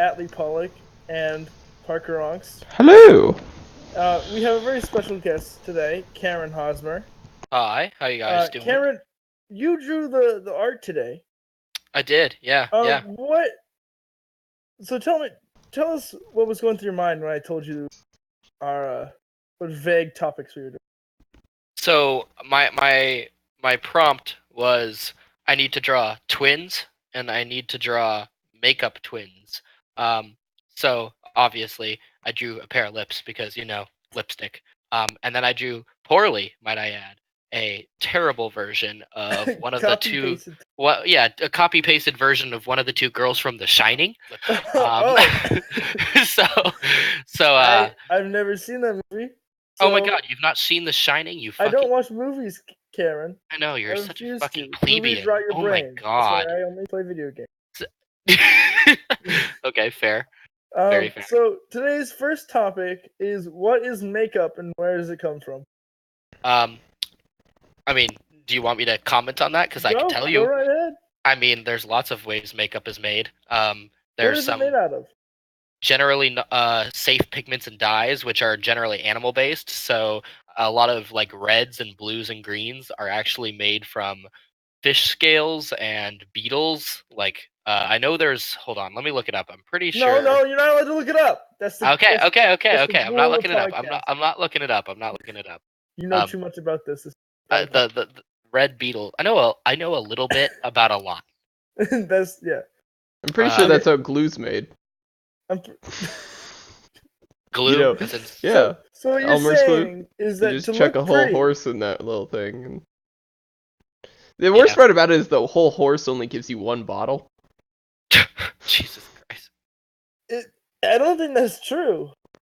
Atlee and Parker Onks. Hello. We have a very special guest today, Karen Hosmer. Hi, how you guys doing? Karen, you drew the art today. I did, yeah. What? So tell us what was going through your mind when I told you our what vague topics we were doing. So my prompt was I need to draw twins and I need to draw makeup twins. So obviously I drew a pair of lips because lipstick. And then I drew poorly, might I add, a terrible version of one of the two. A copy pasted version of one of the two girls from The Shining. so I've never seen that movie. So, oh my god, you've not seen The Shining? I don't watch movies, Karen. I know, you're such a fucking plebeian. Oh brain. My god. That's why I only play video games. Okay, fair. Very fair. So today's first topic is what is makeup and where does it come from? I mean, do you want me to comment on that? Because I can tell you. Go right ahead. I mean, there's lots of ways makeup is made. What is it made out of? Generally safe pigments and dyes, which are generally animal based. So a lot of like reds and blues and greens are actually made from fish scales and beetles. Like I know there's. Hold on, let me look it up. I'm pretty sure. No, you're not allowed to look it up. That's okay. I'm not looking it up. I'm not looking it up. You know too much about this. The red beetle. I know a little bit about a lot. That's yeah. I'm pretty sure that's how glue's made. Glue? You know, yeah. So what you're saying is that you just chuck a whole horse in that little thing. And... The worst part about it is the whole horse only gives you one bottle. Jesus Christ. I don't think that's true.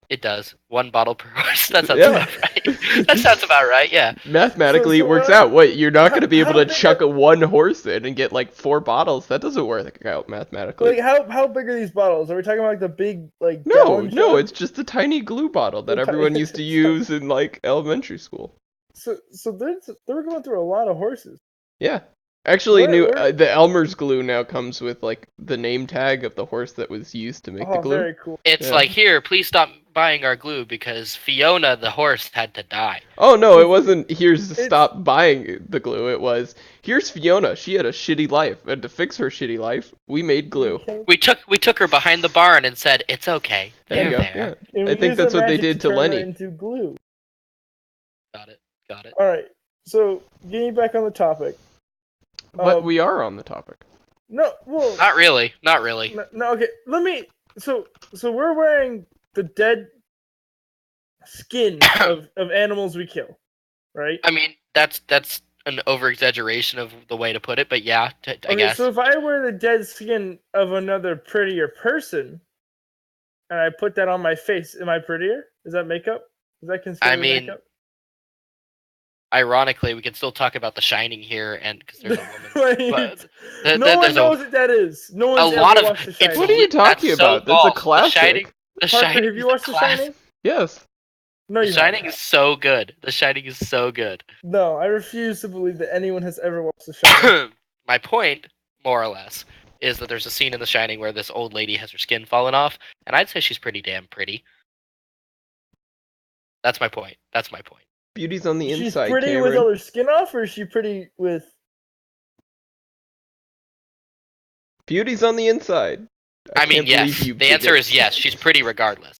It does. One bottle per horse. That sounds about right. That sounds about right, yeah. Mathematically, it works out. What, you're not going to be able to chuck one horse in and get like 4 bottles? That doesn't work out mathematically. Like, how big are these bottles? Are we talking about like the big, like, No, it's just a tiny glue bottle that everyone used to use in like elementary school. So they were going through a lot of horses. Yeah. Actually, the Elmer's glue now comes with like the name tag of the horse that was used to make the glue. Very cool. It's like, here, please stop buying our glue because Fiona the horse had to die. Oh no, it wasn't stop buying the glue. It was, here's Fiona. She had a shitty life, and to fix her shitty life, we made glue. We took her behind the barn and said, it's okay. There you go. Yeah. I think that's what they did to Lenny. Into glue. Got it. All right. So getting back on the topic. But we are on the topic. No, well, not really. No, okay. Let me. So we're wearing the dead skin of animals we kill, right? I mean, that's an over-exaggeration of the way to put it, but yeah, I guess. So if I wear the dead skin of another prettier person, and I put that on my face, am I prettier? Is that makeup? Is that considered makeup? Ironically, we can still talk about The Shining here, and because there's a woman. No one knows what that is. No one's ever watched The Shining. What are you talking about? That's a classic. The Shining. Have you watched The Shining? Yes. No, The Shining is so good. The Shining is so good. No, I refuse to believe that anyone has ever watched The Shining. My point, more or less, is that there's a scene in The Shining where this old lady has her skin fallen off, and I'd say she's pretty damn pretty. That's my point. Beauty's on the inside. She's pretty Cameron. with all her skin off, or is she pretty with? Beauty's on the inside. I mean, yes. The answer is yes. She's pretty regardless.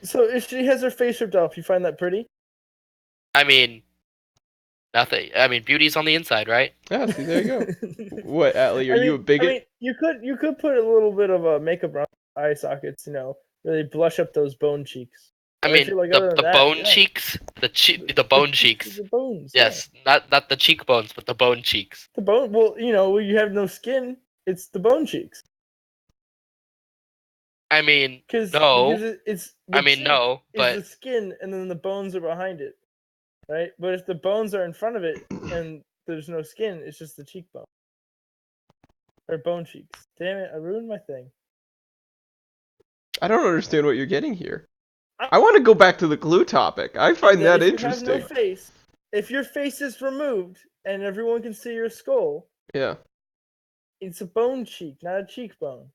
So if she has her face ripped off, you find that pretty? I mean, nothing. I mean, beauty's on the inside, right? Yeah. See, there you go. What, Atlee? Are you a bigot? I mean, you could put a little bit of makeup around eye sockets. Really blush up those bone cheeks. I mean, the bone cheeks, the bone cheeks. The bones. Yes, not the cheekbones, but the bone cheeks. The bone. Well, when you have no skin, it's the bone cheeks. I mean, no. No, but the skin, and then the bones are behind it, right? But if the bones are in front of it and there's no skin, it's just the cheekbone or bone cheeks. Damn it! I ruined my thing. I don't understand what you're getting here. I want to go back to the glue topic. I find that interesting. If you have no face, if your face is removed and everyone can see your skull, yeah, it's a bone cheek, not a cheekbone.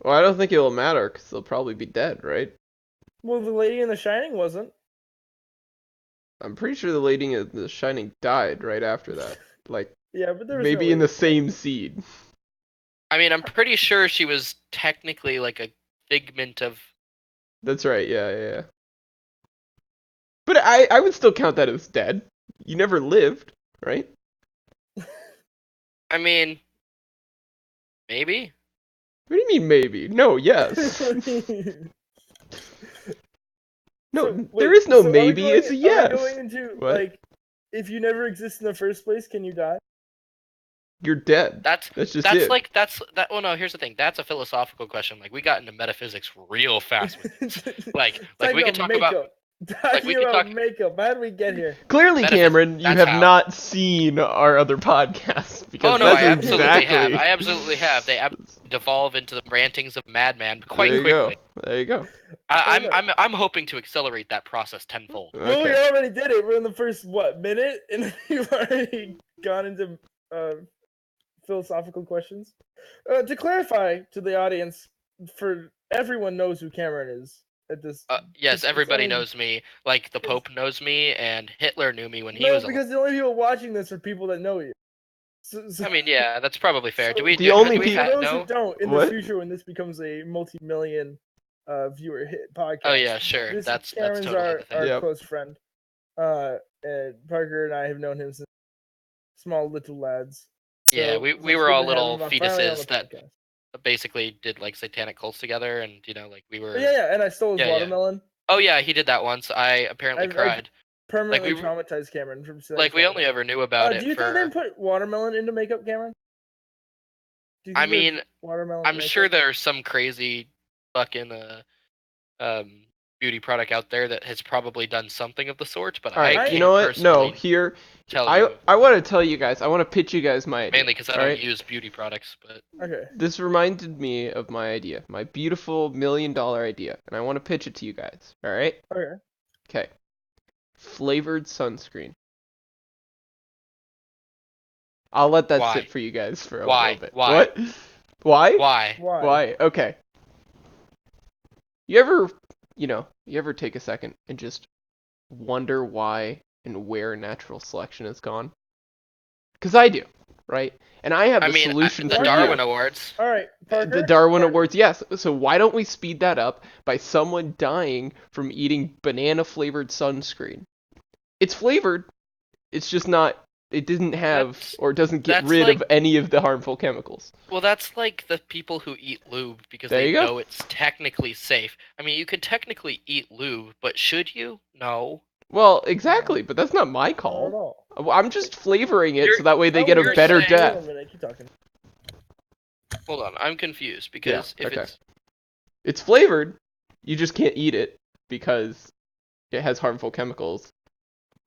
Well, I don't think it'll matter because they'll probably be dead, right? Well, the lady in The Shining wasn't. I'm pretty sure the lady in The Shining died right after that. Like, Yeah, but there was maybe no in the lady. same seed. I mean, I'm pretty sure she was technically like a figment of. That's right, yeah. But I would still count that as dead. You never lived, right? I mean, maybe. What do you mean maybe? No, yes. No, So, there wait, is no so maybe, it's a Are we yes. going into What? like, if you never exist in the first place, can you die? You're dead. That's just that's it. like that's that. Well, no. Here's the thing. That's a philosophical question. Like we got into metaphysics real fast with this. Like we could talk about. Talking we could about talk. makeup. How did we get here? Clearly, Cameron, you that's have how. not seen our other podcasts because Oh no, that's I absolutely exactly. have. I absolutely have. They devolve into the rantings of madman quite There you quickly. go. There you go. I'm hoping to accelerate that process tenfold. Well, we Okay. already did it. We're in the first minute, and we've already gone into philosophical questions. To clarify to the audience, for everyone knows who Cameron is at this. Yes, everybody only- knows me. Like the Pope knows me, and Hitler knew me when he No, was alive. because the only people watching this are people that know you. So, I mean, yeah, that's probably fair. Do we? The only do we people- for those know? who don't, in What? the future when this becomes a multi-million viewer hit podcast. Oh yeah, sure. This That's Cameron's totally the thing. our Yep. close friend. And Parker and I have known him since small little lads. So Yeah, we it's were good all to have little him finally on fetuses the that podcast. basically did like satanic cults together, and like we were. Yeah, and I stole his Yeah, yeah. watermelon. Oh yeah, he did that once. I apparently I've cried. permanently we- traumatized Cameron from stealing Like we only ever knew about it do you for. think they put watermelon into makeup, Cameron? Do you I think there's mean, watermelon I'm makeup? sure there's some crazy fucking beauty product out there that has probably done something of the sort, but All right. I You can't know what? No. personally Here, tell I you. I want to tell you guys. I want to pitch you guys my idea. Mainly because I all don't right? use beauty products, but Okay. This reminded me of my idea, my beautiful $1 million idea, and I want to pitch it to you guys. All right? Okay. Okay. Flavored sunscreen. I'll let that Why? sit for you guys for a Why? little bit. Why? What? Why? why? Why? Okay. You ever take a second and just wonder why and where natural selection has gone? Because I do, right? And I have I a mean, solution the for Darwin you. Awards. All right, Parker. The Darwin Parker. Awards, yes. So why don't we speed that up by someone dying from eating banana-flavored sunscreen? It's flavored. It's just not. It didn't have That's- or doesn't get that's rid like- of any of the harmful chemicals. Well, that's like the people who eat lube because There they you go. know it's technically safe. I mean, you could technically eat lube, but should you? No. Well, exactly, but that's not my Not at call. all. I'm just flavoring it You're- so that way they Oh, get a you're better saying- death. Wait a minute, keep talking. Hold on, I'm confused because if okay. it's It's flavored. You just can't eat it because it has harmful chemicals,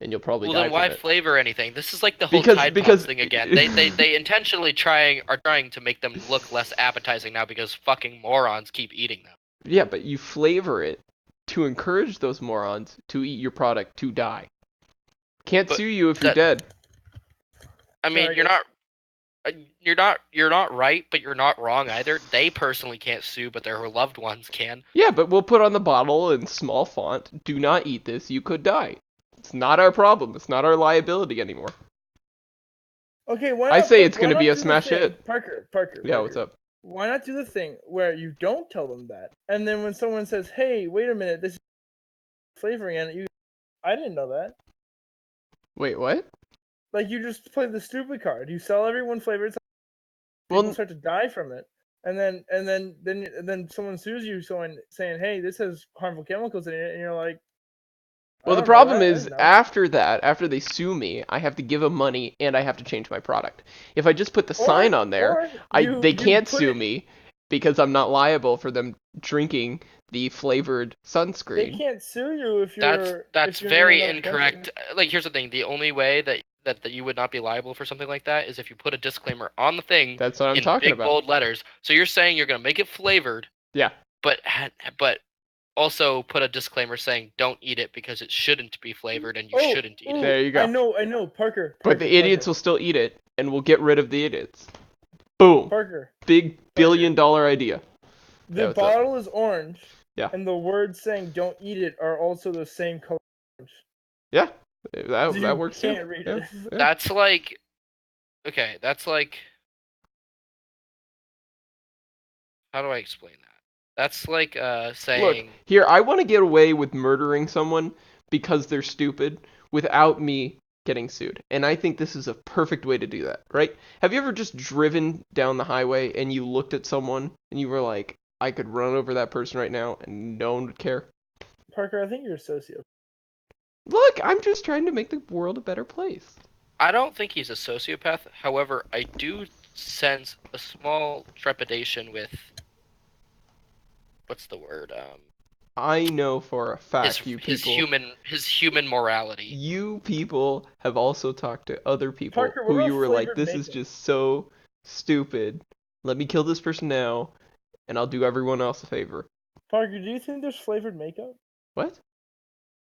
and you'll probably well, die then from why it. flavor anything? This is like the whole Because- Tide because- Pods thing again. They intentionally are trying to make them look less appetizing now because fucking morons keep eating them. Yeah, but you flavor it to encourage those morons to eat your product to die. Can't But sue you if you're that- dead. I mean, Sorry, you're guys. not right, but you're not wrong either. They personally can't sue, but their loved ones can. Yeah, but we'll put on the bottle in small font, do not eat this, you could die. It's not our problem. It's not our liability anymore. Okay, why I not say put- it's why gonna not be a do the smash thing- hit. Parker. Yeah, what's up? Why not do the thing where you don't tell them that, and then when someone says, "Hey, wait a minute, this is flavoring," and I didn't know that. Wait, what? Like you just play the stupid card. You sell everyone flavored. People Well, start to die from it, and then someone sues you, saying, "Hey, this has harmful chemicals in it," and you're like, well, the "I don't know problem that, I is didn't know." after they sue me, I have to give them money and I have to change my product. If I just put the sign on there, or they you can't put sue it- me because I'm not liable for them drinking the flavored They sunscreen. can't sue you if you're. That's if you're very in another country. incorrect. Like, here's the thing: the only way that you would not be liable for something like that is if you put a disclaimer on the thing That's what I'm in talking big about. bold letters. So you're saying you're gonna make it flavored, Yeah. but also put a disclaimer saying don't eat it because it shouldn't be flavored and you shouldn't eat it. There you go. I know, Parker. But the idiots will still eat it, and we'll get rid of the idiots. Boom. Parker. Big $1 billion idea. The what's up? bottle is orange. Yeah. And the words saying "Don't eat it" are also the same color. Yeah, So that you works too. can't read Yeah, it. yeah. That's like, okay, that's like, how do I explain that? That's like Look, saying, here, I want to get away with murdering someone because they're stupid without me getting sued. And I think this is a perfect way to do that, right? Have you ever just driven down the highway and you looked at someone and you were like, I could run over that person right now and no one would care? Parker, I think you're a sociopath. Look, I'm just trying to make the world a better place. I don't think he's a sociopath. However, I do sense a small trepidation with, what's the word? I know for a fact His human morality. you people have also talked to other people Parker, what who you about were like, flavored this is makeup? just so stupid. Let me kill this person now, and I'll do everyone else a favor. Parker, do you think there's flavored makeup? What?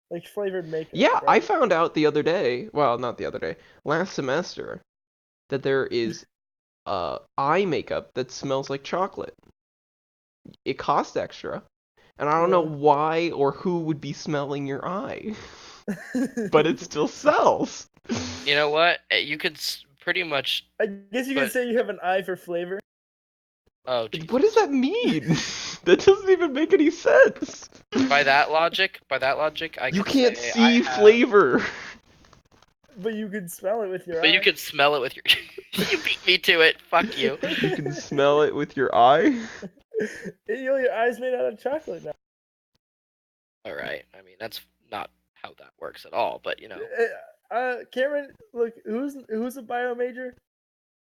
Like flavored makeup? Yeah, I right? found out the other day, well, not the other day, last semester, that there is eye makeup that smells like chocolate. It costs extra, and I don't know Yeah. why or who would be smelling your eye, but it still sells. You know what? You could pretty much. I guess you could But- say you have an eye for flavor. Oh, Jesus. What does that mean? That doesn't even make any sense. By that logic, I You could can't say see I have- flavor. But you can smell it with your But eye. you could smell it with your. You beat me to it. Fuck you. You can smell it with your eye. Your eye's made out of chocolate now. All right. I mean, that's not how that works at all. But you know, Cameron, look, who's a bio major?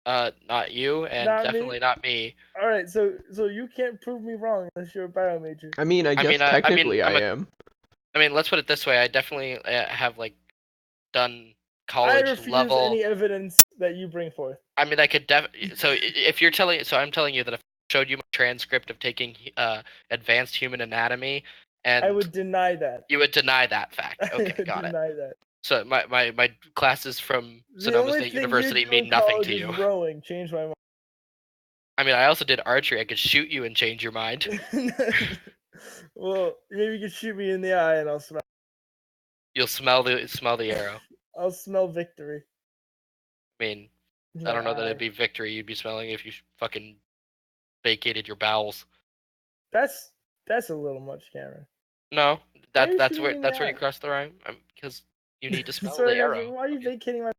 not you, and Not me. definitely not me. All right, so you can't prove me wrong unless you're a bio major. I mean, I guess technically I am. I mean, let's put it this way. I definitely have like done I college refuse level. any evidence that you bring forth. I mean, I could so if you're telling, so I'm telling you that if I showed you my transcript of taking advanced human anatomy, and I would deny that. you would deny that fact. I Okay, would got it. deny that. So my classes from The Sonoma only State thing University you do mean in nothing college to is you. rowing changed my I mean, I also did archery. I could shoot you and change your mind. mind. Well, maybe you can shoot me in the eye and I'll smell. You'll smell the arrow. I'll smell victory. I mean, in I don't my know that it'd eye. be victory. You'd be smelling if you fucking vacated your bowels. That's a little much, Cameron. No, Why are you that's shooting where me in the you eye? cross the line. Because you need to smell Sorry, the guys, arrow. why are you vacating my?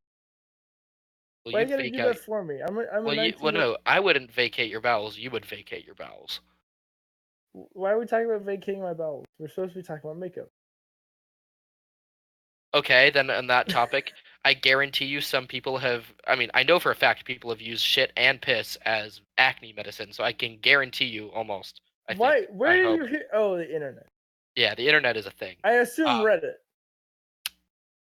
Well, Why you you'd gotta fake do out. that for me? I'm a Well, 19. no, I wouldn't vacate your bowels. You would vacate your bowels. Why are we talking about vacating my bowels? We're supposed to be talking about makeup. Okay, then on that topic, I guarantee you some people have. I mean, I know for a fact people have used shit and piss as acne medicine, so I can guarantee you almost. Why? Think, Where I did hope. you hear? Oh, the internet. Yeah, the internet is a thing. I assume Um, Reddit.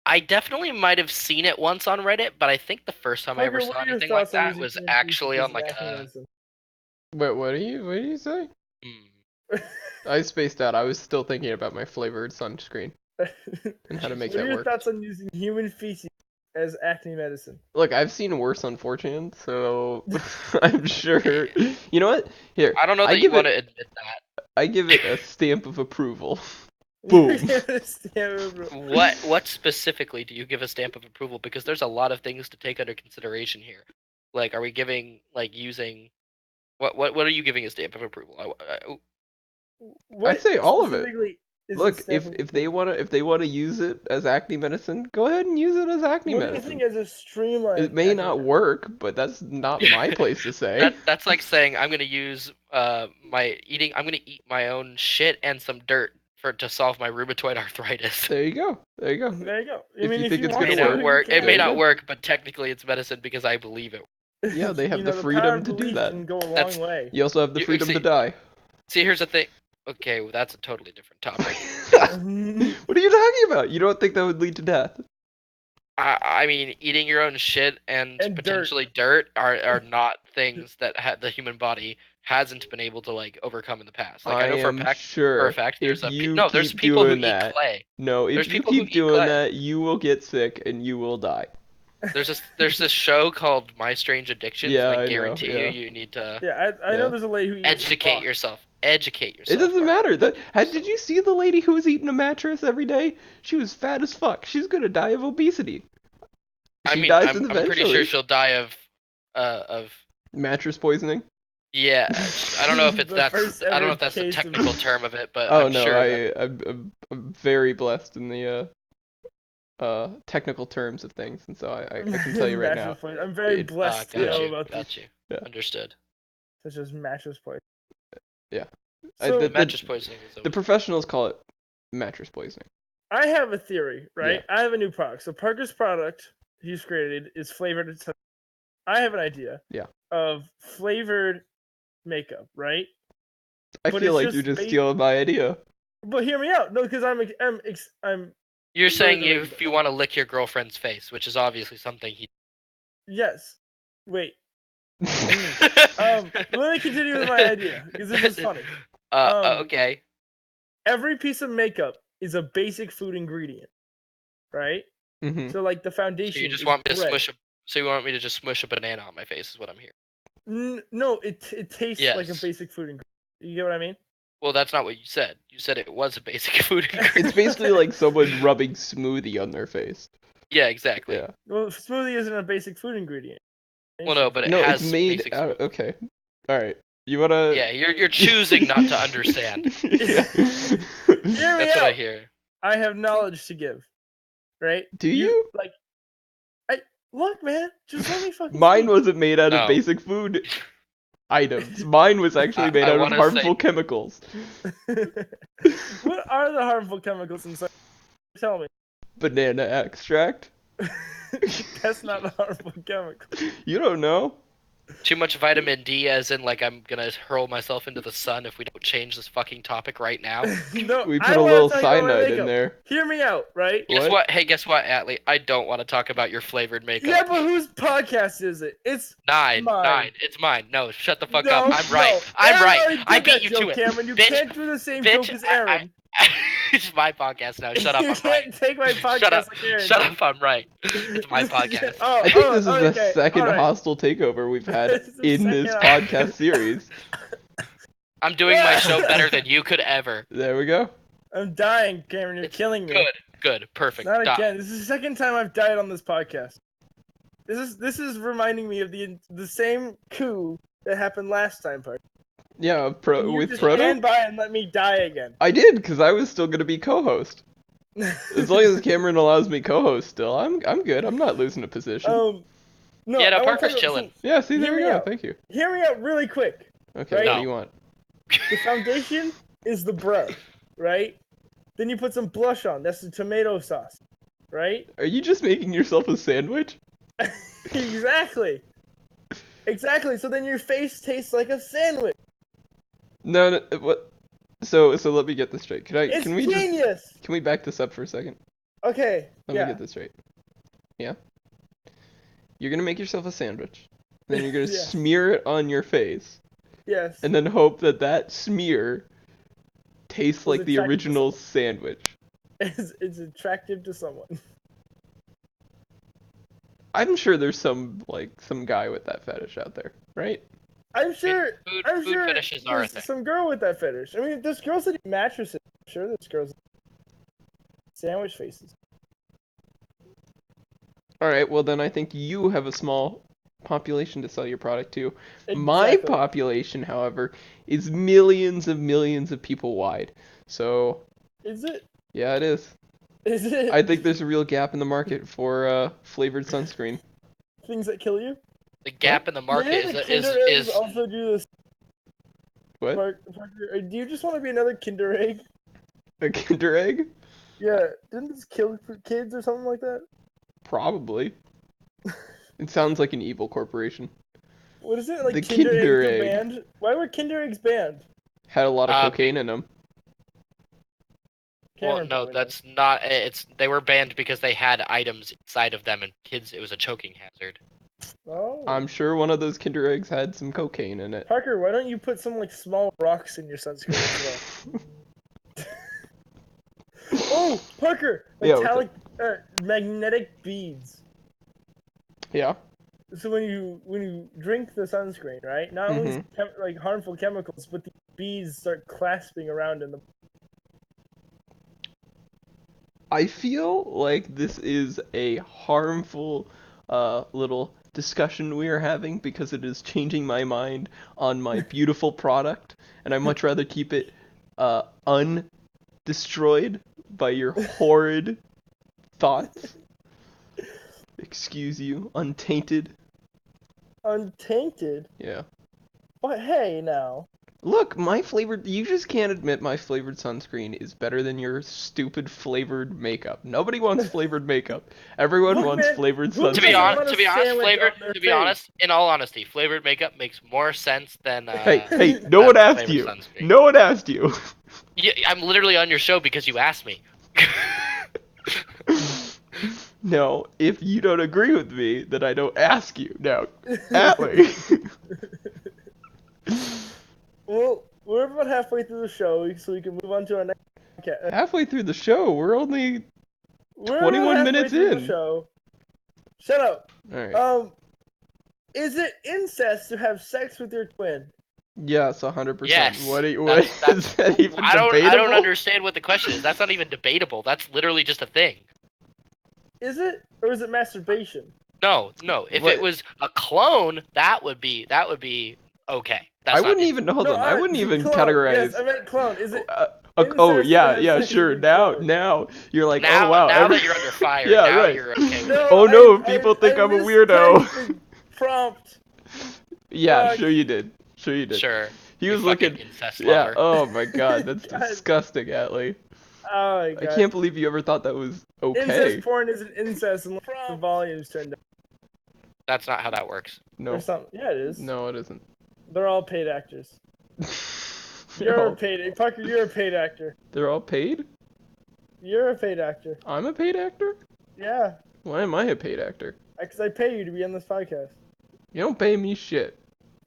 I definitely might have seen it once on Reddit, but I think the first time I ever Parker, saw what are your anything like thoughts on that using was human actually feces on like as acne a. medicine? Wait, what do you say? Hmm. I spaced out. I was still thinking about my flavored sunscreen and how to make What are that your work. thoughts on using human feces as acne medicine? Look, I've seen worse, unfortunate, so I'm sure. You know what? Here, I don't know that you want to admit that. I give it a stamp of approval. Boom. What specifically do you give a stamp of approval? Because there's a lot of things to take under consideration here. Like, are we giving like using what are you giving a stamp of approval? What I'd say all of it. specifically is a Look, stamp of if they wanna use it as acne medicine, go ahead and use it as acne What do you medicine. think as a streamlined? It may acne not medicine? work, but that's not my place to say. That's like saying I'm gonna use I'm gonna eat my own shit and some dirt to solve my rheumatoid arthritis. There you go. There you go. There you go. I If mean, you think it's want It may gonna to, not you work. It can. may you not go. work, but technically it's medicine because I believe it. Yeah, they have You the know, freedom power of to do belief that. Can go a long That's- way. You also have the You- freedom see- to die. See, here's the thing. Okay, well, that's a totally different topic. What are you talking about? You don't think that would lead to death? I mean, eating your own shit and And potentially dirt are not things that the human body hasn't been able to like overcome in the past. Like I know for am a fact, sure there's if you there's keep people who doing eat that, clay. no, There's if you people who keep eat doing clay. that, you will get sick and you will die. There's this show called My Strange Addictions, Yeah, and I I know, guarantee yeah. you need to Yeah, I know Yeah. there's a lady who eats educate rock. yourself. educate It yourself. doesn't matter. Did you see the lady who was eating a mattress every day? She was fat as fuck. She's gonna die of obesity. I She mean, dies I'm eventually. pretty sure she'll die of Mattress poisoning. yeah. I don't know if The first I don't know ever if that's the case of- technical term of it, but Oh I'm no, sure. That... I'm very blessed in the technical terms of things, and so I can tell you right now. Mattress poison. I'm very blessed to got know you. about Got you. Yeah. Understood. such as mattress poison. Yeah. So Mattress poisoning is The always... professionals call it mattress poisoning. I have a theory, right? Yeah. I have a new product. So Parker's product he's created is flavored. I have an idea. Yeah. Of flavored makeup, right? I But feel it's like you're just just stealing my idea. But hear me out. No, because I'm. You're saying furthering if you want to lick your girlfriend's face, which is obviously something he. Yes. Wait. Let me continue with my idea because this is funny. Okay. Every piece of makeup is a basic food ingredient, right? Mm-hmm. So like the So foundation. you just is want me to bread. smush a. So you want me to just smush a banana on my face? Is what I'm hearing. No, it tastes like a Yes. basic food ingredient. You get what I mean? Well, that's not what you said. You said it was a basic food ingredient. It's basically like someone rubbing smoothie on their face. Yeah, exactly. Yeah. Well, smoothie isn't a basic food ingredient. Well, no, but it No, has it's made basic out. food. Okay. All right. You wanna? Yeah, you're choosing not to understand. Yeah. Hear me That's what I out. hear. I have knowledge to give, right? Do you? Like, look, man, just let me fucking. Mine speak. wasn't made out No. of basic food items. Mine was actually made I out of wanna harmful say- chemicals. What are the harmful chemicals inside? Tell me. Banana extract? That's not a harmful chemical. You don't know. Too much vitamin D, as in like I'm gonna hurl myself into the sun if we don't change this fucking topic right now. No, We I put a wanna little talk about my cyanide in makeup. there. Hear me out, right? Guess What? what? Hey, guess what, Atlee? I don't want to talk about your flavored makeup. Yeah, but whose podcast is it? It's Nine. mine. It's mine. No, shut the fuck no, up. I'm right. No. I'm Aaron right. already did I beat that you joke, to it. Cameron. You Bitch, can't do the same bitch, joke as Aaron. It's my podcast now. Shut up. You I'm can't right. take my podcast Shut up. like Aaron. Shut up. I'm right. It's my podcast. Oh, I think this is the okay, second alright. hostile takeover we've had It's the in this second- podcast series. I'm doing my show better than you could ever. There we go. I'm dying, Cameron. You're killing me. Good. Perfect. Not Stop. again. This is the second time I've died on this podcast. This is reminding me of the same coup that happened last time, Parker. Yeah, You with just Proto? stand by and let me die again. I did, because I was still going to be co-host. As long as Cameron allows me co-host still, I'm good. I'm not losing a position. no. Yeah, no, I wanna Parker's talk about- chilling. Yeah, see, there hear we me go. out. Thank you. Hear me out really quick. Okay, Right? what No. do you want? The foundation is the bread, right? Then you put some blush on. That's the tomato sauce, right? Are you just making yourself a sandwich? Exactly. Exactly. So then your face tastes like a sandwich. No, what? So let me get this straight. It's Can we genius. can we back this up for a second? Okay. Let me get this straight. Yeah. You're gonna make yourself a sandwich. Then you're gonna Yeah. smear it on your face, Yes. and then hope that smear tastes like the attractive to original sandwich. It's attractive to someone. I'm sure there's some guy with that fetish out there, right? I'm sure. Food I'm sure fetishes are a there's thing. some girl with that fetish. I mean, there's girls that eat mattresses. I'm sure there's girls that eat sandwich faces. All right, well then I think you have a small population to sell your product to. My Exactly. population, however, is millions of people wide. So, Is it? yeah, it is. Is it? I think there's a real gap in the market for flavored sunscreen. Things that kill you. The gap in the market Didn't the Kinder eggs is also do this? What? Parker, do you just want to be another Kinder egg? A Kinder egg? Yeah. Didn't this kill kids or something like that? Probably. It sounds like an evil corporation. What is it? Like The Kinder, Kinder eggs egg. were banned? Why were Kinder eggs banned? Had a lot of cocaine in them. well, Cameron no, probably that's not. They were banned because they had items inside of them, and kids, it was a choking hazard. knows. Oh. I'm sure one of those Kinder eggs had some cocaine in it. Parker, why don't you put some like small rocks in your sunscreen as well? Oh, Parker, Yeah, what's metallic, magnetic beads. Yeah. So when you drink the sunscreen, right? Not only is Mhm. it like harmful chemicals, but the bees start clasping around in the. I feel like this is a harmful little discussion we are having because it is changing my mind on my beautiful product, and I much rather keep it undestroyed by your horrid thoughts. Excuse you, untainted. Untainted? Yeah. But hey, now. Look, my flavored. You just can't admit my flavored sunscreen is better than your stupid flavored makeup. Nobody wants flavored makeup. Everyone Look, wants man, flavored look, To be man, sunscreen. honest, on a to be honest, sandwich flavored. on their To be face. honest, in all honesty, flavored makeup makes more sense than. Hey, no one asked flavored you. sunscreen. No one asked you. Yeah, I'm literally on your show because you asked me. No, if you don't agree with me, then I don't ask you. Now, Atlee. Well, we're about halfway through the show, so we can move on to our next podcast. Halfway through the show, we're only We're 21 about halfway minutes through in. the show. Shut up. Alright. Is it incest to have sex with your twin? Yes, 100%. Yes. What is That's- that even I don't debatable? understand what the question is. That's not even debatable. That's literally just a thing. Is it, or is it masturbation? No. If What? it was a clone, that would be okay. That's I not wouldn't it. even hold on. I wouldn't even clone. categorize. Yes, I meant clone. Is it? Oh incest yeah, to have yeah, sex sure. with your clone? Now you're like, Now, oh wow. now that you're under fire, Yeah, now right. you're okay with No, it. Oh no, I- people think I I'm a weirdo. mistyped the prompt. Yeah, Fuck. sure you did. Sure you did. Sure. He you was fucking looking. incest Yeah. lover. Oh my god, that's God. disgusting, Atlee. Oh my god. I can't believe you ever thought that was okay. Incest porn isn't incest unless the volume's turned down. That's not how that works. No. Or something. Yeah, it is. No, it isn't. They're all paid actors. They're You're all- a paid Parker. You're a paid actor. They're all paid? You're a paid actor. I'm a paid actor? Yeah, Why am I a paid actor? because I pay you to be on this podcast. You don't pay me shit.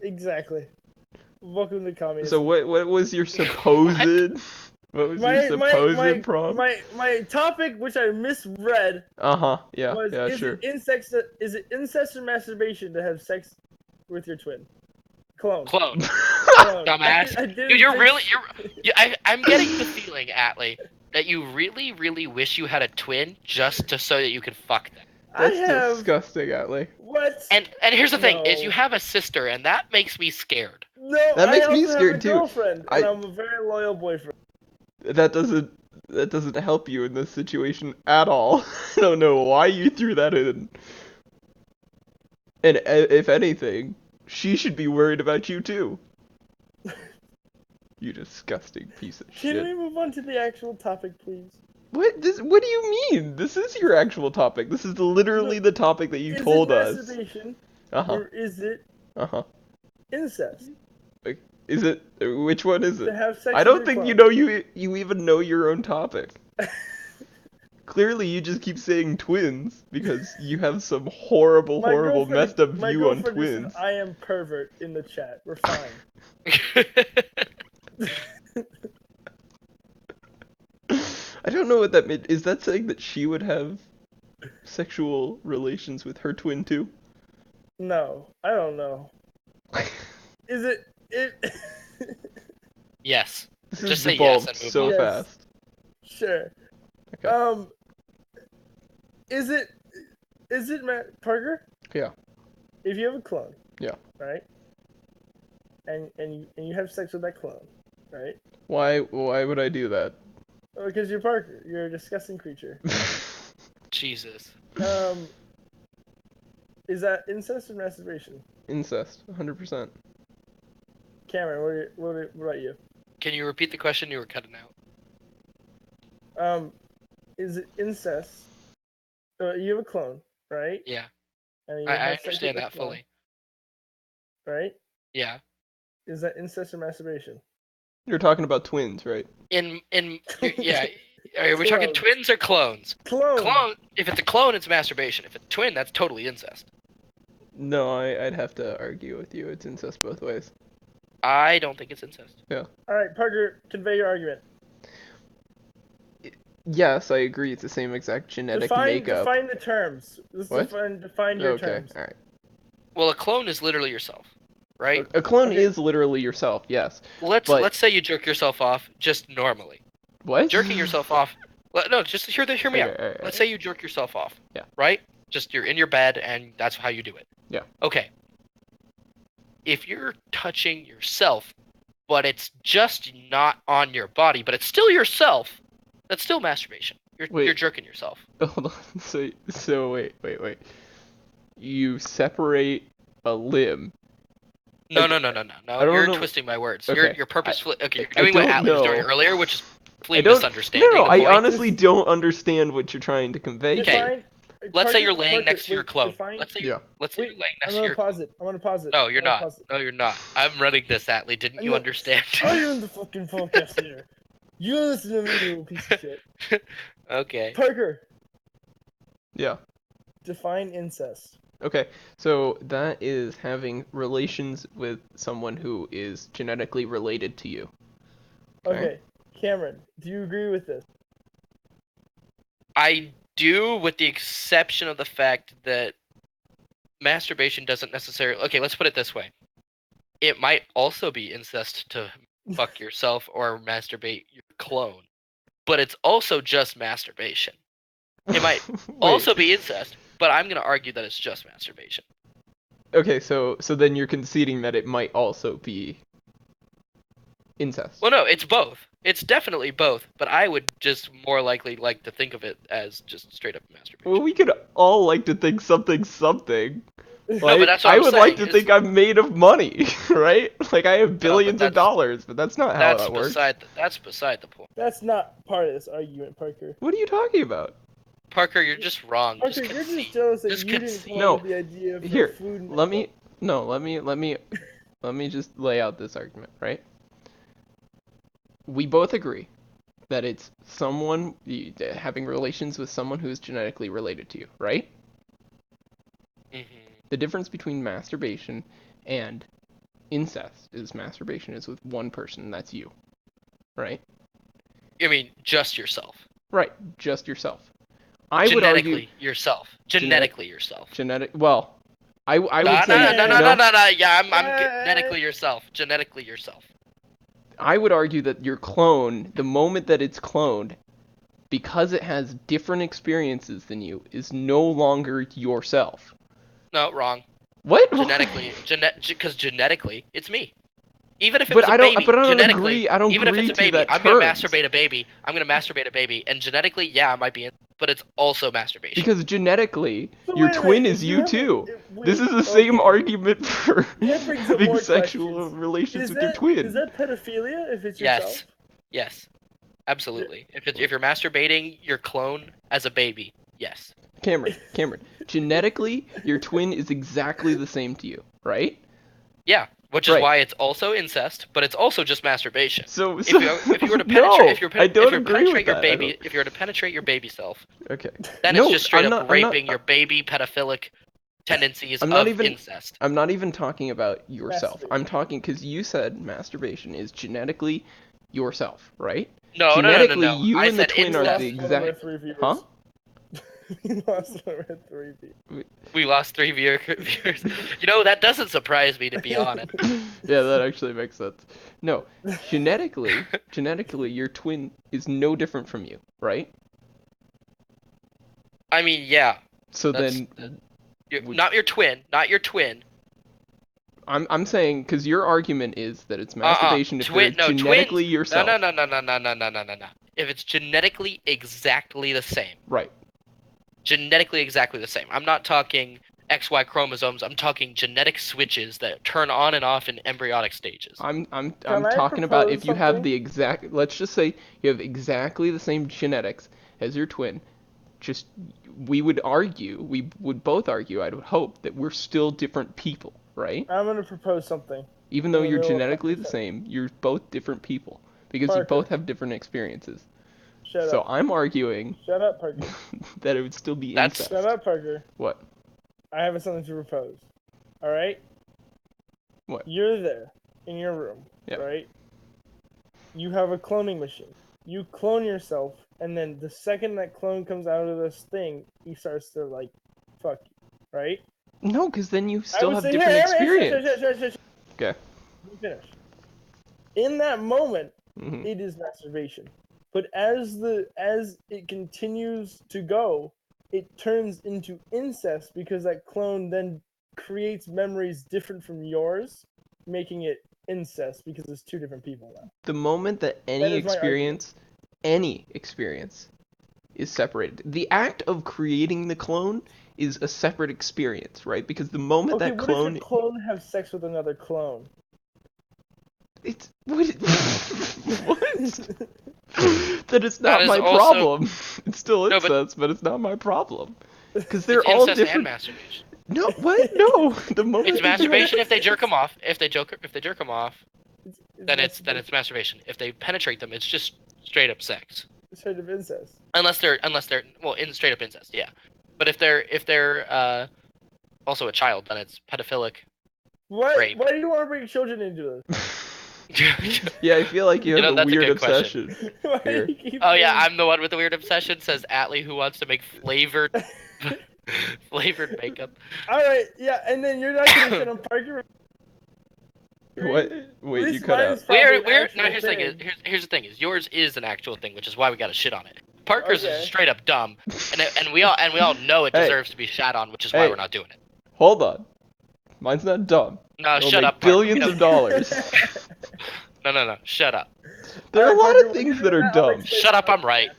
Exactly. Welcome to communism. So what was your supposed what was your supposed prompt? My topic, which I misread, Uh-huh. Yeah. was Yeah, is sure. it incest or masturbation to have sex with your twin? Clone. Clone. Clone. Dumbass. I didn't Dude, think- I'm getting the feeling, Atlee, that you really, really wish you had a twin just so that you could fuck them. That's I have disgusting, Atlee. what? And here's the thing: is No. you have a sister, and that makes me scared. No, That makes I me also scared, have a too. girlfriend, and I- I'm a very loyal boyfriend. That doesn't help you in this situation at all. I don't know why you threw that in. And if anything, she should be worried about you too. You disgusting piece of Can we shit. move on to the actual topic, please? What do you mean? This is your actual topic. This is literally the topic that you Is told it us. masturbation, Uh-huh. or is it Uh-huh. incest Is it which one is to it? have sex? I with don't your think clone? you know you even know your own topic. Clearly, you just keep saying twins because you have some horrible, My horrible, girlfriend- messed up my view on girlfriend just twins. said, I am pervert in the chat. We're fine. I don't know what that meant. Is that saying that she would have sexual relations with her twin too? No, I don't know. Is it? Yes. This Just has say yes devolved and move so on. Yes. fast. Sure. Okay. Is it Matt Parker? Yeah. If you have a clone. Yeah. Right. And you have sex with that clone, right? Why would I do that? Because you're Parker. You're a disgusting creature. Jesus. Is that incest or masturbation? Incest, 100%. Cameron, what about you? Can you repeat the question? You were cutting out. Is it incest? You have a clone, right? Yeah. And you I have sex with understand the that clone, fully. right? Yeah. Is that incest or masturbation? You're talking about twins, right? Yeah. Are we talking Clone. twins or clones? Clone. Clone. If it's a clone, it's masturbation. If it's a twin, that's totally incest. No, I'd have to argue with you. It's incest both ways. I don't think it's incest. All right, Parker, convey your argument. Yes, I agree. It's the same exact genetic makeup. Define the terms. Let's What? define your Okay, terms. alright. Well, a clone is literally yourself. right? A clone Okay. is literally yourself, yes. Let's But- let's say you jerk yourself off just normally. What? Jerking yourself off. No, just hear me out. Okay, Let's say you jerk yourself off. Yeah. Right? Just you're in your bed and that's how you do it. Yeah. Okay. If you're touching yourself, but it's just not on your body, but it's still yourself, that's still masturbation. Wait. You're jerking yourself. Hold on. So wait. You separate a limb. No. don't You're know- twisting my words. Okay. You're purposefully. Okay, you're I doing what don't Atlee was doing know. earlier, which is I completely don't. misunderstanding. No, the I point. honestly don't understand what you're trying to convey. Okay. Define- Let's say Parker- you're laying Parker, next to your wait, clone. define- Let's say Yeah. you're laying next I'm to gonna your. pause it. I'm gonna pause it. No, you're I'm gonna not. pause it. No, you're not. I'm running this, Atlee. Didn't you No. understand? I am the fucking podcast here. You listen to me, you little piece of shit. Okay. Parker, Yeah. define incest. Okay. So that is having relations with someone who is genetically related to you. Okay. Okay, Cameron, do you agree with this? I do, with the exception of the fact that masturbation doesn't necessarily. Okay, let's put it this way. It might also be incest to fuck yourself or masturbate your clone, but it's also just masturbation. It might Wait. also be incest, but I'm gonna argue that it's just masturbation. Okay, so then you're conceding that it might also be incest. Well, no, it's both. It's definitely both, but I would just more likely like to think of it as just straight up masturbation. Well, we could all like to think something. No, Like, but that's what I I'm would like saying, to think I'm made of money, right? Like I have billions of that's- dollars, but that's not how that works. That's beside the point. That's not part of this argument, Parker. What are you talking about? Parker, you're just wrong. Parker, Just you're concede. just jealous that Just you didn't concede. come No, up with the idea for Here, food and let me just lay out this argument, right? We both agree that it's someone having relations with someone who is genetically related to you, right? Mhm. The difference between masturbation and incest is masturbation is with one person, and that's you, right? I mean, just yourself. Right, just yourself. I would Genetically argue yourself. Genetically yourself. well, I would say No. Yeah, I'm genetically yourself. Genetically yourself. I would argue that your clone, the moment that it's cloned, because it has different experiences than you, is no longer yourself. No, wrong. What? Genetically, because genetically, it's me. Even if it But was a I don't- baby, but I don't genetically, agree- I don't even if agree it's a to baby, that I'm gonna terms. masturbate a baby. I'm gonna masturbate a baby, and genetically, yeah, I might be in, but it's also masturbation. Because genetically, So your wait a twin minute, is if you have a- too. wait, This is the same okay. argument for That brings up having more sexual questions. relations Is with your that, twin. is that pedophilia if it's Yes. yourself? Yes, absolutely. If you're masturbating your clone as a baby, yes. Cameron, genetically, your twin is exactly the same to you, right? Yeah, which is Right. why it's also incest, but it's also just masturbation. So, If you were to penetrate, no, if you I don't agree penetrate with your that. baby, if you were to penetrate your baby self, Okay. then No, it's just straight I'm up not- I'm not- raping your baby pedophilic tendencies I'm of not even- incest. I'm not even talking about yourself. Masturbate. I'm talking because you said masturbation is genetically yourself, right? No. Genetically, No. you I and the said twin are incest. the Lost one of our exact. 3 viewers. Huh? We lost one of our 3 viewers. We lost 3 viewers. You know, that doesn't surprise me, to be honest. Yeah, that actually makes sense. No, genetically, your twin is no different from you, right? I mean, yeah. So That's- then, would- Not your twin. Not your twin. I'm saying because your argument is that it's masturbation if Twin- it's no, genetically twins- yourself. No. If it's genetically exactly the same. Right. Genetically exactly the same. I'm not talking XY chromosomes. I'm talking genetic switches that turn on and off in embryonic stages. I'm I talking about propose if you have something? the exact. Let's just say you have exactly the same genetics as your twin. Just we would both argue. I would hope that we're still different people, right? I'm gonna propose something. Even though in the you're middle of genetically the conversation. same, you're both different people because you Parker. both have different experiences. Shut So up. I'm arguing Shut up, Parker. that it would still be That's- incest. Shut up, Parker. What? I have something to propose. All right. What? You're there in your room, Yeah. right? You have a cloning machine. You clone yourself, and then the second that clone comes out of this thing, he starts to like fuck you, right? No, because then you I still would have say, different "Hey, experience. shush, shush, shush, shush." Okay. Let me finish. In that moment, Mhm. it is masturbation. But as it continues to go, it turns into incest because that clone then creates memories different from yours, making it incest because it's two different people now. The moment that That is my argument. any experience is separated. The act of creating the clone is a separate experience, right? Because the moment Okay, that what if clone, your clone have sex with another clone? it's what? That is That not is my also problem. It's still no, but incest, but it's not my problem. Because it's they're all incest and different. masturbation. No, what? No. The It's moment that you masturbation if they jerk them off. If they jerk them off, It's then it's masturbation. If they penetrate them, it's just straight up sex. straight of incest. Unless they're well in straight up incest, yeah. But if they're also a child, then it's pedophilic. What? Rape. Why do you want to bring children into Yeah, I feel like you have a that's a weird good question. obsession this? Why do here. you keep Oh yeah, bringing- I'm the one with the weird obsession. Says Atlee, who wants to make flavored flavored makeup. All right, yeah, and then you're not gonna shut on Parker. What? At Wait, you least cut mine out. is probably an No. actual Here's the thing. thing. Here's the thing. Is yours is an actual thing, which is why we got to shit on it. Parker's Okay. is straight up dumb, and we all know it Hey. deserves to be shat on, which is why Hey. we're not doing it. Hold on. Mine's not dumb. No, It'll shut make up, Parker. billions of dollars. No. Shut up. There are a Alright, lot Parker, of when things you're that are doing I'll dumb. explain Shut up. it. I'm right.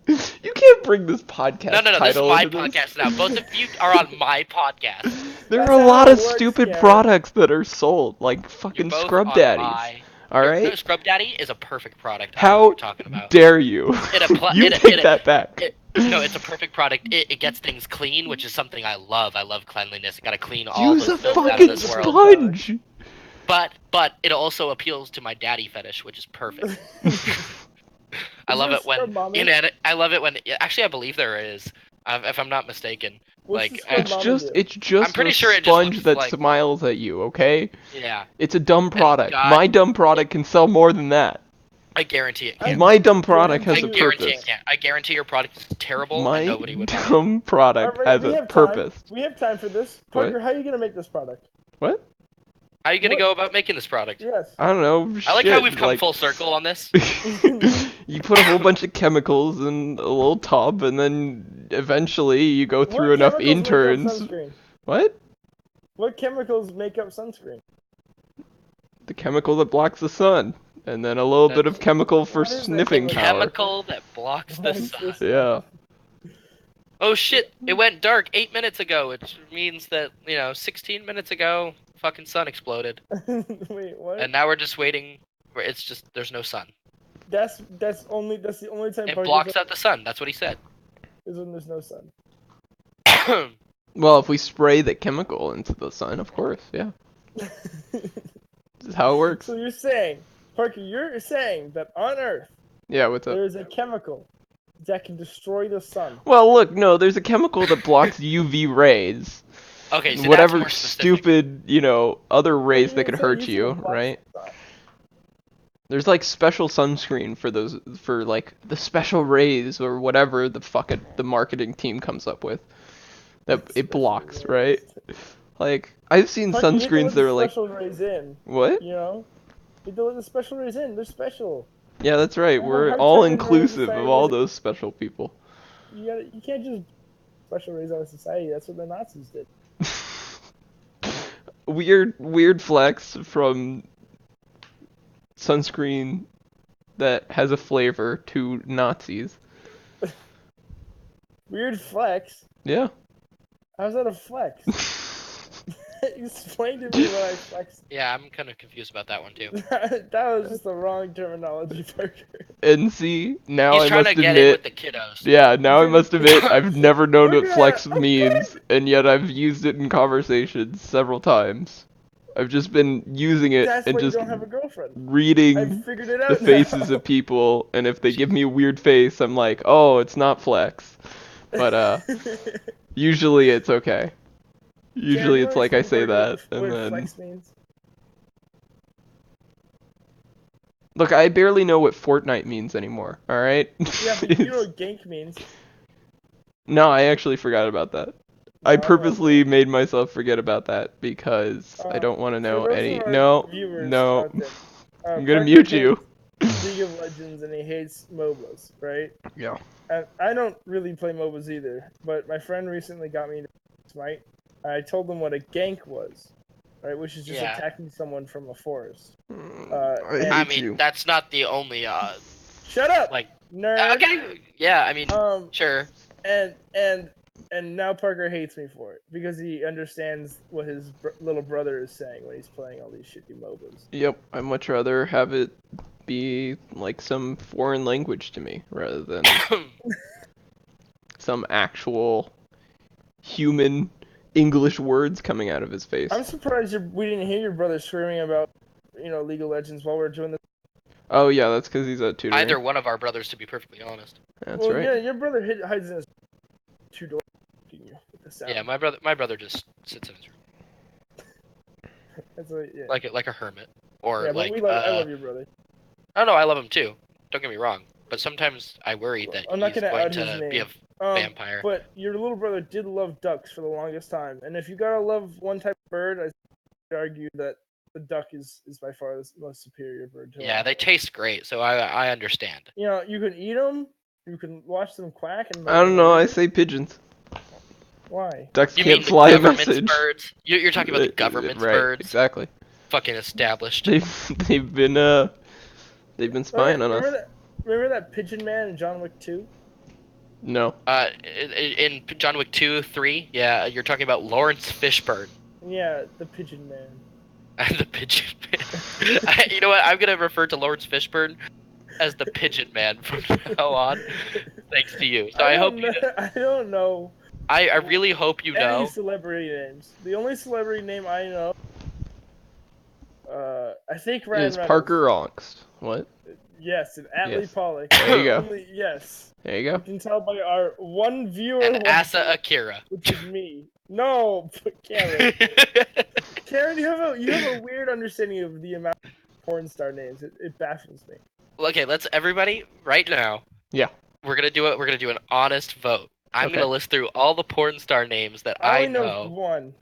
You can't bring this podcast No. This is title my into this. podcast now. Both of you are on my podcast. There That's are a not lot how of it works, stupid Cameron. products that are sold, like You're fucking both scrub on daddies. my. All No, right? Scrub Daddy is a perfect product. I don't know what How you're talking about. dare you? You take that back. No, it's a perfect product. It gets things clean, which is something I love. I love cleanliness. You gotta clean all Use the a filth out of fucking this world. sponge. But it also appeals to my daddy fetish, which is perfect. I love it when I love it when actually I believe there is, if I'm not mistaken. What's the Like scrub It's mama just do? it's just I'm pretty a sure it just sponge looks that like- smiles at you, okay? yeah, It's a dumb product. God- My dumb product can sell more than that. I guarantee it. I- Can't. My dumb product I has a guarantee purpose. it can't. I guarantee your product is terrible and My nobody would buy it. dumb product Alright, has we a have purpose. time. We have time for this. What? Parker, how are you gonna make this product? What? How are you gonna What? go about making this product? Yes. I don't know. I like how shit, we've come like- full circle on this. You put a whole bunch of chemicals in a little tub, and then eventually you go through What enough chemicals make up interns. sunscreen? What? What chemicals make up sunscreen? The chemical that blocks the sun, and then a little bit of That's- chemical for What is that sniffing chemical? power. Chemical that blocks the Blocks the sun. sun. Yeah. Oh shit! It went dark 8 minutes ago, which means that 16 minutes ago, fucking sun exploded, Wait, what? and now we're just waiting. Where it's just there's no sun. That's the only time It Parker blocks out the sun. That's what he said. is when there's no sun. Well, if we spray the chemical into the sun, of course, yeah. This is how it works. So you're saying, Parker, you're saying that on Earth Yeah, what's up? there is a chemical that can destroy the sun. Well, look, no, there's a chemical that blocks UV rays. Okay, so Whatever that's more specific. stupid, other rays You that could said hurt said you, it blocks right? the sun. There's like special sunscreen for like the special rays or whatever the marketing team comes up with that it Special blocks, rays. right? Like I've seen Parker, you have to sunscreens let that the are like special rays in. what? You know, you have to let the special rays in. They're special. Yeah, that's right. Oh, We're hard all time in our inclusive of all society. those special people. You can't just special rays out of society. That's what the Nazis did. Weird flex from sunscreen that has a flavor to Nazis. Weird flex. Yeah. How's that a flex? Explain to me what I flexed. Yeah, I'm kind of confused about that one too. That was just the wrong terminology, Parker. And see, now He's I trying must to get in with admit, the kiddos. yeah, now I must admit I've never known We're what gonna- flex I'm means, and yet I've used it in conversations several times. I've just been using it That's and why you just don't have a girlfriend. reading I figured it out. the faces now. of people, and if they give me a weird face, I'm like, oh, it's not flex. But usually it's okay. Usually Can it's you like I explain say Parker that, and what then flex means? look, I barely know what Fortnite means anymore. All right. Yeah, but you know what gank means. No, I actually forgot about that. I No, purposely made myself forget about that because I don't want to For know those any. of our No, viewers no. out there, I'm gonna Parker mute you. hates League of Legends and he hates MOBAs, right? Yeah. And I don't really play MOBAs either, but my friend recently got me into Smite. I told him what a gank was, right? Which is just Yeah. attacking someone from a forest. I And- I hate mean, you. that's not the only Shut up, like. nerd. Okay. Yeah. I mean, sure. And now Parker hates me for it because he understands what his little brother is saying when he's playing all these shitty MOBAs. Yep, I'd much rather have it be like some foreign language to me rather than some actual human English words coming out of his face. I'm surprised we didn't hear your brother screaming about, League of Legends while we were doing this. Oh yeah, that's because he's at tutoring. Either one of our brothers, to be perfectly honest. That's right. Yeah, your brother hides in his two doors. With the sound. Yeah, my brother just sits in his room That's what, yeah. like a hermit, or Yeah, but like I love your brother. I know I love him too. Don't get me wrong, but sometimes I worry that I'm not he's gonna going out his to name. be a vampire. But your little brother did love ducks for the longest time, and if you gotta love one type of bird, I would argue that the duck is by far the most superior bird. Yeah, they taste great, so I understand. You can eat them, you can watch them quack, and I don't know. I say pigeons. Why? Ducks You can't mean the fly a government's message. birds? You're talking about the government's right, birds? Exactly. Fucking established. They've been spying on us. Remember that pigeon man in John Wick 2? No. In John Wick 2, 3, yeah, you're talking about Lawrence Fishburne. Yeah, the pigeon man. The pigeon man. You know what? I'm gonna refer to Lawrence Fishburne as the pigeon man from now on, thanks to you. So I hope you. I don't know. I really hope you know. Any celebrity names? The only celebrity name I know, I think Ryan Is Reynolds. Parker Ongst. What? Yes, and Atlee Yes. Pollock. There you go. Yes. There you You go. can tell by our one viewer, And Asa Akira. which is me. No, but Cameron. Karen, you have a weird understanding of the amount of porn star names. It baffles me. Okay, let's everybody right now. Yeah. We're gonna do it. We're gonna do an honest vote. I'm Okay. gonna list through all the porn star names that I I only know know. one.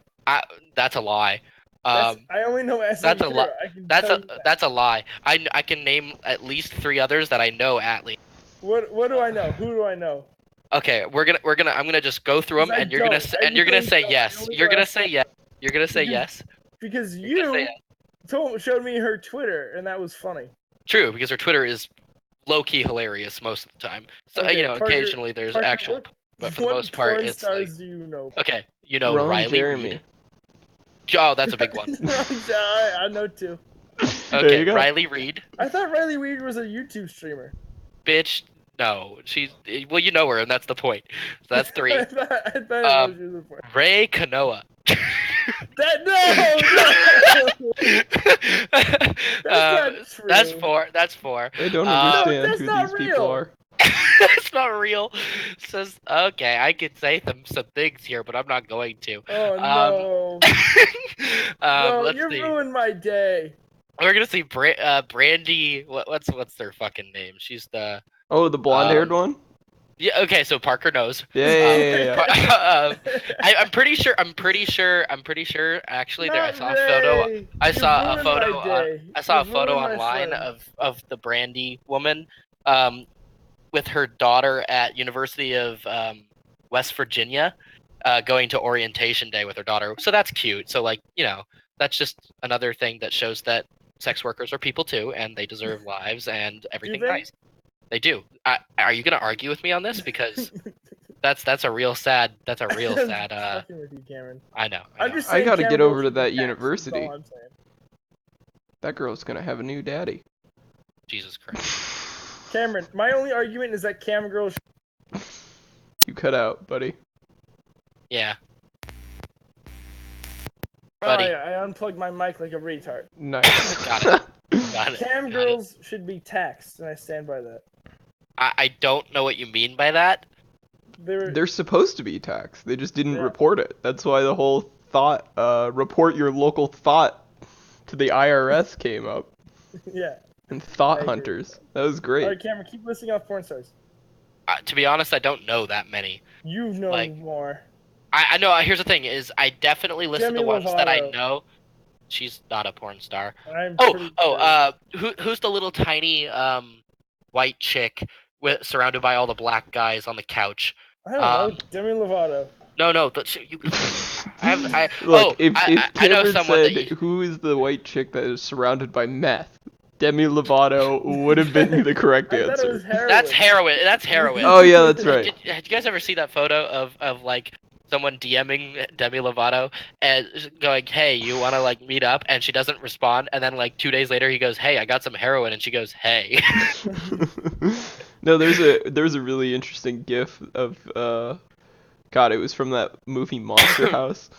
That's a lie. I only know Asa that's a Akira. li- I can That's tell a you that. that's a lie. I can name at least 3 others that I know at least. What do I know? Who do I know? Okay, I'm gonna just go through them, 'Cause I and you're gonna don't. I and you're gonna really say don't. yes. I only You're know gonna Asa say yes. You're gonna say Because- yes. Because You're gonna say you yes. showed me her Twitter, and that was funny. True, because her Twitter is low key hilarious most of the time. So Okay, Parker- occasionally there's Parker, actual, but for the what most part, porn it's stars like do you know? okay. You know Ron Riley Jeremy. Reid. Oh, that's a big one. I know too. There Okay, you go. Riley Reid. I thought Riley Reid was a YouTube streamer. Bitch, no, she's well, you know her, and that's the point. So that's 3. I thought it was she was a porn. Ray Kanoa. That's not true. That's 4. I don't No, understand that's who not these people real. are. That's not real. Says okay, I could say some things here, but I'm not going to. Oh no! No, Let's you see. ruined my day. We're gonna see Brandy. What's their fucking name? She's the Oh, the blonde-haired one? yeah. Okay, so Parker knows. Yeah. I'm pretty sure. Actually, I saw a photo. Ray. I You saw a ruined photo. my day. I saw a You photo ruined my online friend. of the Brandy woman, with her daughter at University of West Virginia, going to orientation day with her daughter. So that's cute. So like that's just another thing that shows that sex workers are people too, and they deserve lives and everything they? nice. They do. Are you gonna argue with me on this? Because that's a real sad. That's a real sad. Fucking with you, Cameron. I know. I'm just I saying gotta get Cameron over to should be that taxed, that's university. all I'm saying. That girl's gonna have a new daddy. Jesus Christ. Cameron, my only argument is that Cam girls. You cut out, buddy. Yeah. Oh, Buddy. yeah, I unplugged my mic like a retard. Nice. Got it. Got it. Cam Got it. girls should be taxed, and I stand by that. I don't know what you mean by that. They're supposed to be taxed. They just didn't Yeah. report it. That's why the whole thought, report your local thought to the IRS came up. Yeah. And thought I agree. hunters. That was great. Alright, Cameron, keep listing off porn stars. To be honest, I don't know that many. You know Like- more. I know. Here's the thing: is I definitely listed Demi the ones that I Lovato. know. She's not a porn star. I'm Oh, pretty oh. sure. Who's the little tiny white chick surrounded by all the black guys on the couch? I don't know. Demi Lovato. No. You. Look, if I know Cameron someone that said, you. "Who is the white chick that is surrounded by meth?" Demi Lovato would have been the correct I thought it was answer. heroin. That's heroin. That's heroin. Oh yeah, that's right. Did you guys ever see that photo of like someone DMing Demi Lovato and going, "Hey, you want to like meet up?" And she doesn't respond, and then like 2 days later he goes, "Hey, I got some heroin," and she goes, "Hey." No, there's a really interesting GIF of God, it was from that movie Monster House.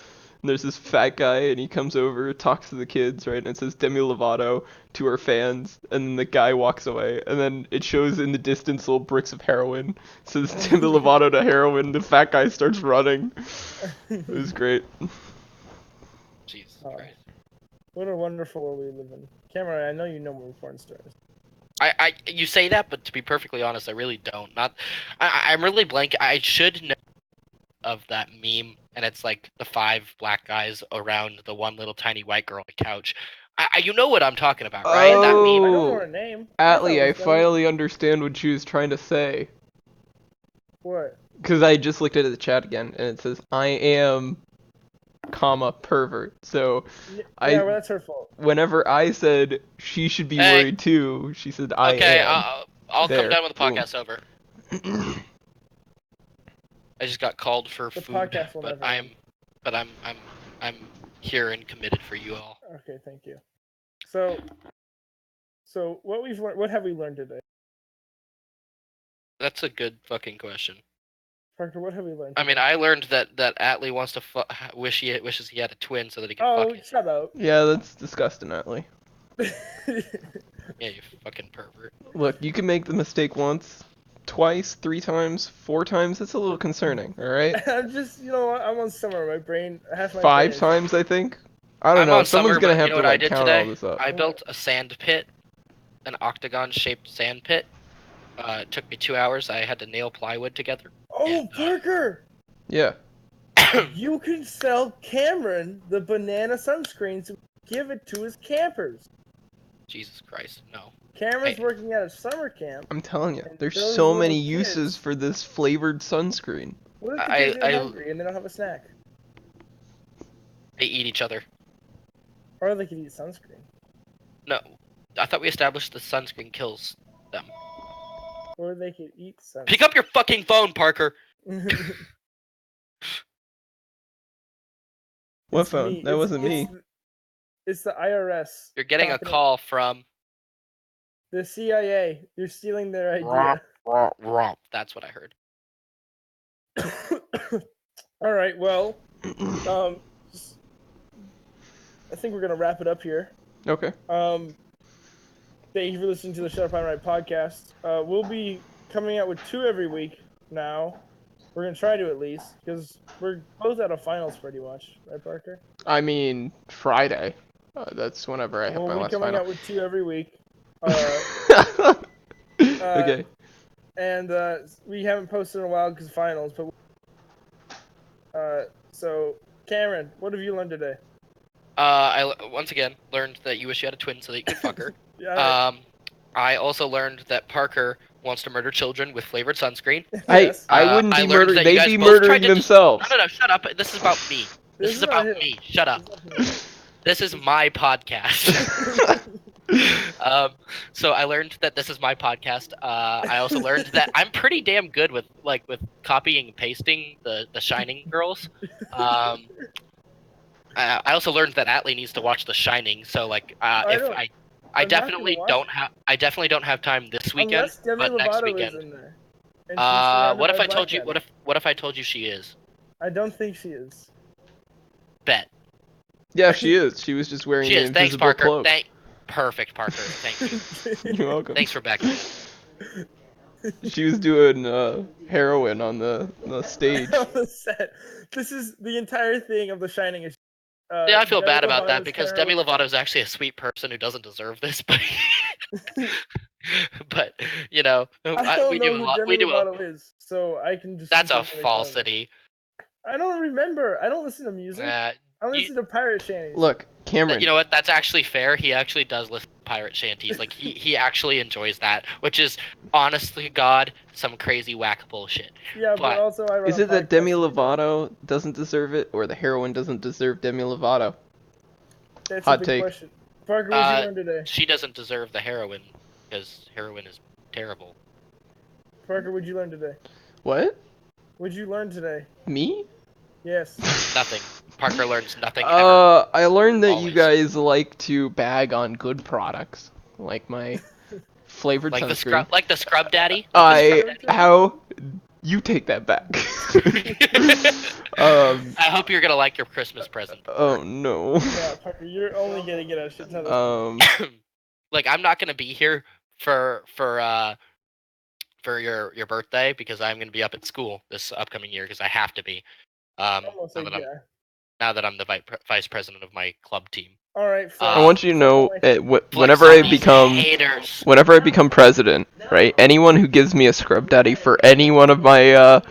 And there's this fat guy, and he comes over, talks to the kids, right? And it says Demi Lovato to her fans, and then the guy walks away, and then it shows in the distance little bricks of heroin. It says Demi Lovato to heroin. The fat guy starts running. It was great. Jesus Oh. Christ. What a wonderful world we live in. Cameron, I know you know more porn stars. You say that, but to be perfectly honest, I really don't. I'm really blank. I should know of that meme, and it's like the 5 black guys around the one little tiny white girl on the couch. You know what I'm talking about, right? That meme. I don't know Oh, her name. I thought it Atlee, I was Demi- finally understand what she was trying to say. What? Because I just looked at the chat again, and it says, I am, comma, pervert. So, Yeah, well, that's her fault. whenever I said she should be Hey. worried too, she said I Okay, am. I'll There, come down when the boom. podcast's over. I just got called for The food, podcast will but never end. I'm here and committed for you all. Okay, thank you. So what we've learned, what have we learned today? That's a good fucking question. Parker, what have we learned? I mean, I learned that Atlee wants to wishes he had a twin so that he can fuck Oh, it. shut up. Yeah, that's disgusting, Atlee. Yeah, you fucking pervert. Look, you can make the mistake once, twice, 3 times, 4 times. That's a little concerning, alright? I'm just, I'm on summer. My brain, half my 5 brain is- times, I think? I don't I'm know. on Someone's summer, gonna but have you know to what I like did count all today? this up. I built a sand pit, an octagon-shaped sand pit. It took me 2 hours. I had to nail plywood together. Oh, And, Parker! Yeah. You can sell Cameron the banana sunscreen to give it to his campers. Jesus Christ, no. Cameron's working at a summer camp. I'm telling you, And there's those so little many kids- uses for this flavored sunscreen. What if the kids get hungry and they don't have a snack? They eat each other. Or they could eat sunscreen. No, I thought we established the sunscreen kills them. Or they could eat sunscreen. Pick up your fucking phone, Parker. What phone? That wasn't me. It's the IRS. You're getting a talking call from the CIA. You're stealing their idea. That's what I heard. All right. Well, I think we're gonna wrap it up here. Okay. Thank you for listening to the Shut Up I'm Right podcast. We'll be coming out with 2 every week now. We're gonna try to at least, because we're both out of finals pretty much, right, Parker? I mean, Friday. That's whenever I have my We'll be last coming final. out with 2 every week. Okay. And we haven't posted in a while because finals, but so Cameron, what have you learned today? I once again learned that you wish you had a twin so that you could fuck her. Yeah, I also learned that Parker wants to murder children with flavored sunscreen. yes. I wouldn't I be murdered. murdering. They'd be murdering themselves. No, shut up. This is about me. This is about him. me. Shut up. This is my podcast. So I learned that this is my podcast. I also learned that I'm pretty damn good with copying and pasting the Shining girls. I also learned that Atlee needs to watch The Shining. So I definitely don't have time this weekend, Unless Demi but next Lovato weekend. is in there. And she's surrounded What if by I told black you? guys. What if I told you she is? I don't think she is. Bet. Yeah, she is. She was just wearing She the is. Thanks, invisible Parker. cloak. Perfect, Parker. Thank you. You're welcome. Thanks for backing me. She was doing heroin on the stage. On the set. This is the entire thing of The Shining. Is Yeah, I feel Demi bad about that Lovato's because heroin. Demi Lovato is actually a sweet person who doesn't deserve this, but but I don't we know do a who lot. Demi We do a. Lovato is, so I can just. That's a definitely tell you. falsity. I don't remember. I don't listen to music. I listen to pirate shanties. Look, Cameron. You know what? That's actually fair. He actually does listen to pirate shanties. Like he actually enjoys that, which is honestly, God, some crazy whack bullshit. Yeah, but also I run Is a it that podcast Demi studio. Lovato doesn't deserve it, or the heroine doesn't deserve Demi Lovato? That's Hot a big take. question. Parker, what did you learn today? She doesn't deserve the heroin because heroin is terrible. Parker, what did you learn today? What? What did you learn today? Me? Yes. Nothing. Parker learns nothing ever. I learned that you Always. guys like to bag on good products, like my flavored Like sunscreen. the scrub daddy. How you take that back? I hope you're gonna like your Christmas present. Oh no. Yeah, Parker, you're only gonna get a shit ton of. Like I'm not gonna be here for your birthday because I'm gonna be up at school this upcoming year because I have to be. Almost like Now that I'm the vice president of my club team. All right. I want you to know, whenever on I these become haters. whenever I become president, right? Anyone who gives me a scrub daddy for any one of my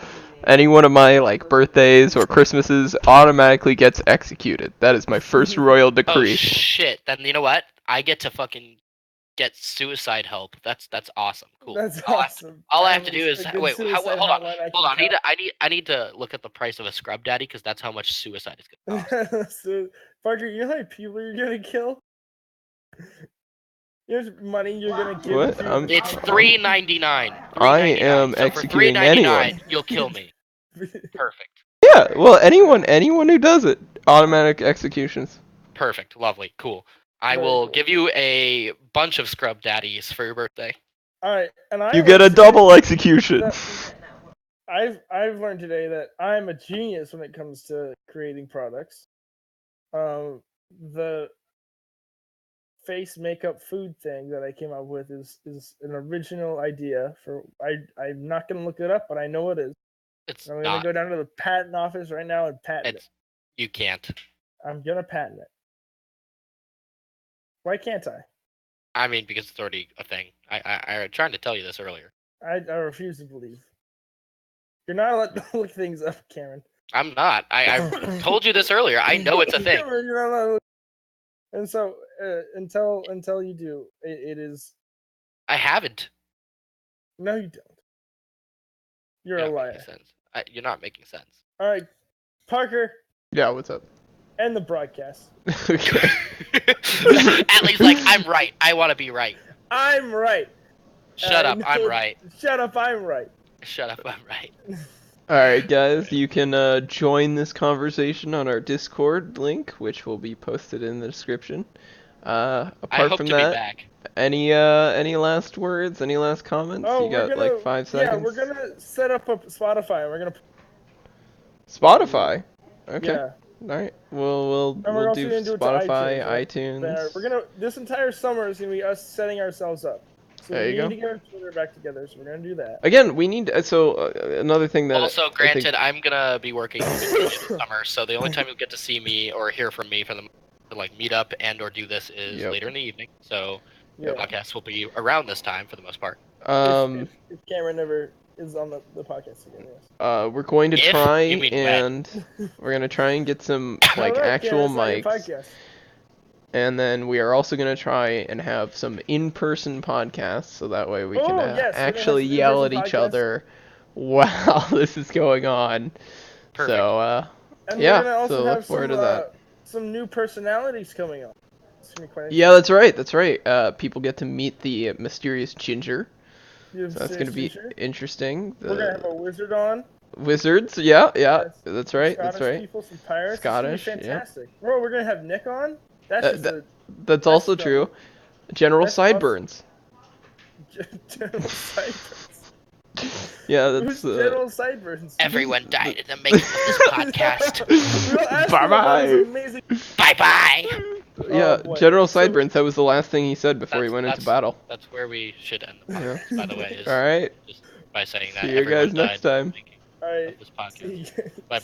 like birthdays or Christmases automatically gets executed. That is my first royal Oh decree. shit! Then you know what? I get to fucking get suicide help. That's awesome. Cool. That's awesome. All I have to do is wait. hold on. I need to look at the price of a scrub daddy because that's how much suicide is gonna cost. So, Parker, you know how many people you're gonna kill? Here's money you're gonna give. What? It's $3.99. I am so executing for $3.99, anyone. You'll kill me. Perfect. Yeah, well, anyone who does it, automatic executions. Perfect. Lovely. Cool. I will give you a bunch of scrub daddies for your birthday. All right, and you get a double execution. I've learned today that I'm a genius when it comes to creating products. The face makeup food thing that I came up with is an original idea. I'm not gonna look it up, but I know it is. I'm gonna go down to the patent office right now and patent it. You can't. I'm gonna patent it. Why can't I? I mean, because it's already a thing. I tried to tell you this earlier. I refuse to believe. You're not allowed to look things up, Cameron. I'm not. I told you this earlier. I know it's a thing. You're not allowed to look. And so until you do, it is. I haven't. No, you don't. You're a liar. You're not making sense. All right, Parker. Yeah, what's up? End the broadcast. Okay. Atlee's like, I'm right. I want to be right. I'm right. Shut up. I'm right. Shut up. I'm right. Shut up. I'm right. Alright, guys, you can join this conversation on our Discord link, which will be posted in the description. Apart from that, any last words? Any last comments? Oh, you got like 5 seconds. Yeah, we're gonna set up a Spotify. We're gonna. Spotify. Okay. Yeah. All right. We'll do Spotify, iTunes. We're gonna. This entire summer is gonna be us setting ourselves up. So there you we need to get our Twitter back together, so we're gonna do that. Again, we need another thing that. Also, granted, I'm gonna be working this summer, so the only time you'll get to see me or hear from me for the like meet up and or do this is later in the evening. So the podcast will be around this time for the most part. If Cameron never is on the podcast again, yes. We're going to try and get some like actual mics. And then we are also going to try and have some in-person podcasts, so that way we can actually yell at each other while this is going on. Perfect. So, so look forward to that. Some new personalities coming up. Yeah, that's right. People get to meet the mysterious Ginger. So that's going to be interesting. We're going to have a wizard on. Wizards, yeah, that's right. Scottish people, some pirates. Scottish, fantastic. Yeah. Bro, we're going to have Nick on. That's also true. General Sideburns. General Sideburns. Yeah, that's General Sideburns. Everyone died in the making of this podcast. Bye-bye. Bye-bye. Yeah, General Sideburns, that was the last thing he said before he went into battle. That's where we should end the podcast, by the way. Alright. Just by saying that. See you guys next time. Alright. This podcast. Bye-bye.